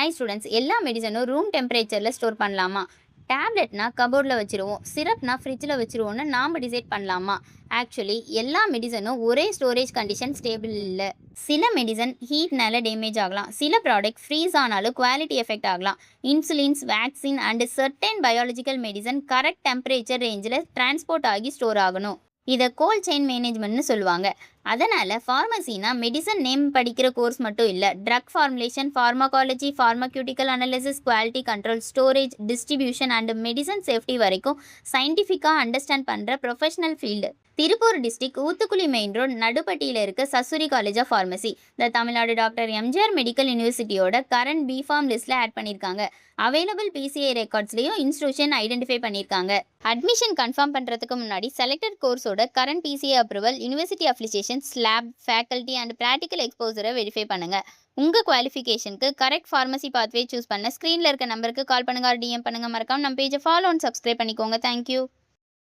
Hi students, எல்லா மெடிசனும் room டெம்பரேச்சரில் store பண்ணலாமா? டேப்லெட்னா கபோர்டில் வச்சுருவோம், சிரப்னா ஃப்ரிட்ஜில் வச்சுருவோன்னு நாம் டிசைட் பண்ணலாமா? ஆக்சுவலி எல்லா மெடிசனும் ஒரே ஸ்டோரேஜ் கண்டிஷன் ஸ்டேபிள் இல்லை. சில மெடிசன் ஹீட்னால டேமேஜ் ஆகலாம், சில ப்ராடக்ட் ஃப்ரீஸ் ஆனாலும் குவாலிட்டி எஃபெக்ட் ஆகலாம். Insulins, vaccine and certain biological medicine correct temperature ரேஞ்சில் டிரான்ஸ்போர்ட் ஆகி ஸ்டோர் ஆகணும். இதை கோல்ட் செயின் மேனேஜ்மெண்ட்னு சொல்லுவாங்க. அதனால் ஃபார்மசினா மெடிசன் நேம் படிக்கிற கோர்ஸ் மட்டும் இல்லை, drug formulation, pharmacology, pharmaceutical analysis, quality control, storage, distribution and medicine safety வரைக்கும் சயின்டிஃபிக்காக அண்டர்ஸ்டாண்ட் பண்ணுற professional field. Tiruppur district Uthukuli main road நடுப்பட்டியில் இருக்க சசூரி காலேஜ் ஆஃப் ஃபார்மசி இந்த Tamil Nadu doctor MGR medical யூனிவர்சிட்டியோட current B Pharm லிஸ்ட்டில் ஆட் பண்ணியிருக்காங்க. அவைலபிள் பிசிஐ ரெக்கார்ட்ஸ்லையும் இன்ஸ்டியூஷன் ஐடென்டிஃபை பண்ணியிருக்காங்க. அட்மிஷன் கன்ஃபார்ம் பண்ணுறதுக்கு முன்னாடி செலக்டட் கோர்ஸோட current PCI approval, university affiliation, ஸ்லாப், ஃபேக்கல்ட்டி அண்ட் ப்ராக்டிக்கல் எக்ஸ்போசரை வெரிஃபை பண்ணுங்கள். உங்கள் குவாலிஃபிகேஷனுக்கு கரெக்ட் ஃபார்மசி பாத்வே சூஸ் பண்ண ஸ்க்ரீனில் இருக்க நம்பருக்கு கால் பண்ணுங்கள், டிஎம் பண்ணுங்கள். மறக்காம நம்ம பேஜை ஃபாலோ அண்ட் சப்ஸ்கிரைப் பண்ணிக்கோங்க. தேங்க்யூ.